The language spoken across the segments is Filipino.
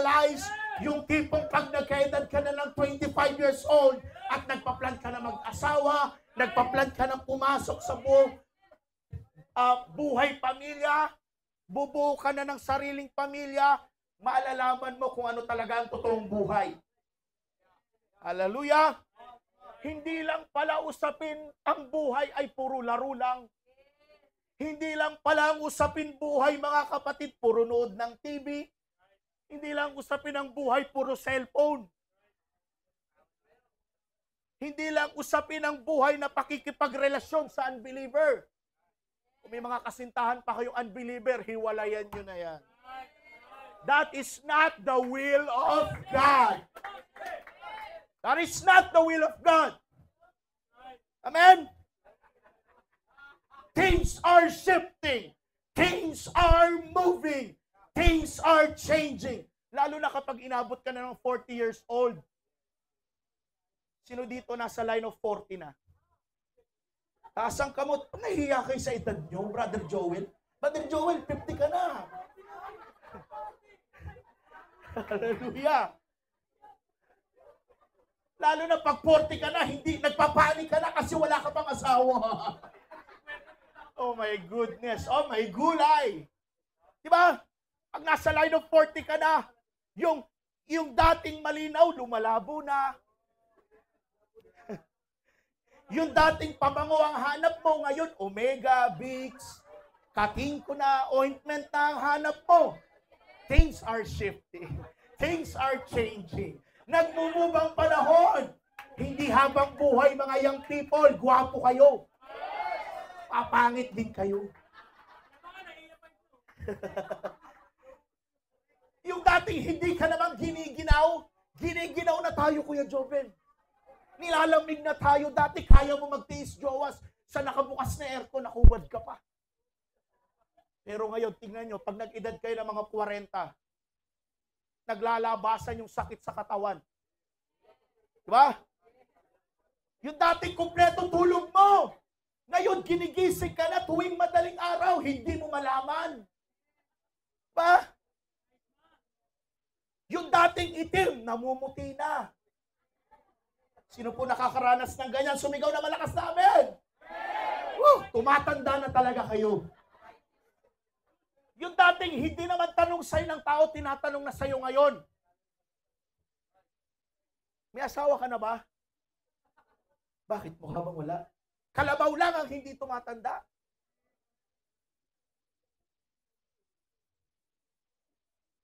realize, yung tipong pag nagkaedad ka na ng 25 years old at nagpa-plan ka na mag-asawa, nagpa-plan ka na pumasok sa buhay pamilya, bubuo ka na ng sariling pamilya, maalalaman mo kung ano talaga ang totoong buhay. Hallelujah! Hindi lang pala usapin ang buhay ay puro laro lang. Hindi lang pala ang usapin buhay, mga kapatid, puro nood ng TV. Hindi lang usapin ang buhay, puro cellphone. Hindi lang usapin ang buhay na pakikipagrelasyon sa unbeliever. Kung may mga kasintahan pa kayong unbeliever, hiwalayan nyo na yan. That is not the will of God. That is not the will of God. Amen? Things are shifting. Things are moving. Things are changing. Lalo na kapag inabot ka na ng 40 years old. Sino dito nasa line of 40 na? Taas ang kamot. Nahihiya kayo sa edad nyo, Brother Joel. Brother Joel, 50 ka na. Hallelujah. Lalo na pag 40 ka na, hindi, nagpapanik ka na kasi wala ka pang asawa. Oh my goodness. Oh my gulay. Diba? Pag nasa line of 40 ka na, yung dating malinaw, lumalabo na. Yung dating pabango ang hanap mo, ngayon, Omega, Vicks, Katingko na, ointment na ang hanap mo. Things are shifting. Things are changing. Nagmumubang panahon. Hindi habang buhay, mga young people, gwapo kayo. Papangit din kayo. Yung dating hindi ka naman giniginaw na tayo, Kuya Joven. Nilalamig na tayo. Dati kaya mo magtiis jowas sa nakabukas na aircon, nakubad ka pa. Pero ngayon, tingnan nyo, pag nag-edad kayo ng mga 40, naglalabasan yung sakit sa katawan. Diba? Yung dating kumpleto tulog mo, ngayon ginigising ka na tuwing madaling araw, hindi mo malaman. Diba? Yung dating itim, namumuti na. Sino po nakakaranas ng ganyan? Sumigaw na malakas na amen. Tumatanda na talaga kayo. Yung dating hindi naman tanong sa'yo ng tao, tinatanong na sa'yo ngayon. May asawa ka na ba? Bakit mo habang wala? Kalabaw lang ang hindi tumatanda.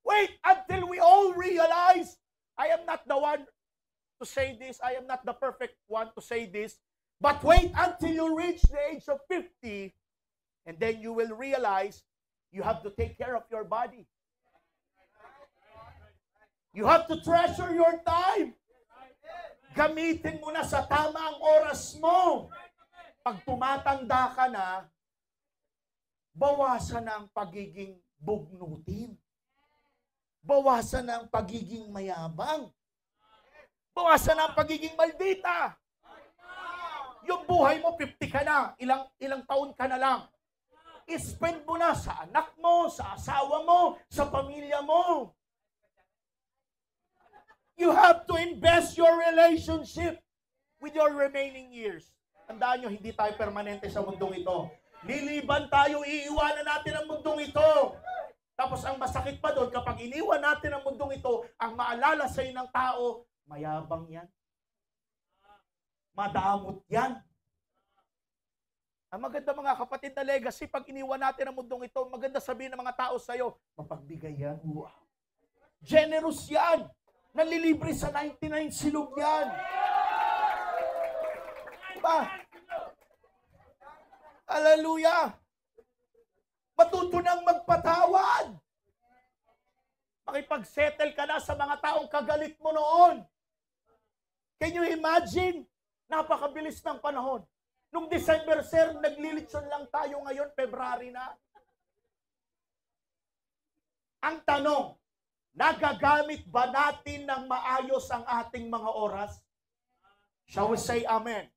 Wait until we all realize, I am not the one to say this, I am not the perfect one to say this, but wait until you reach the age of 50, and then you will realize you have to take care of your body. You have to treasure your time. Gamitin mo na sa tamang oras mo. Pag tumatanda ka na, bawasan ang pagiging bugnutin. Bawasan ang pagiging mayabang. Bawasan ang pagiging maldita. Yung buhay mo, 50 ka na, ilang taon ka na lang. I-spend mo na sa anak mo, sa asawa mo, sa pamilya mo. You have to invest your relationship with your remaining years. Tandaan nyo, hindi tayo permanente sa mundong ito. Liliban tayo, iiwanan natin ang mundong ito. Tapos ang masakit pa doon, kapag iniwan natin ang mundong ito, ang maalala sa ng tao, mayabang yan. Madamot yan. Ang maganda mga kapatid na legacy, pag iniwan natin ang mundong ito, maganda sabihin ng mga tao sa'yo, mapagbigay yan. Wow. Generous yan. Nanlilibre sa 99 silog yan. Diba? Hallelujah. Matuto nang magpatawad. Makipag-settle ka na sa mga taong kagalit mo noon. Can you imagine? Napakabilis ng panahon. Nung December, sir, naglilitsyon lang tayo ngayon, February na. Ang tanong, nagagamit ba natin ng maayos ang ating mga oras? Shall we say amen?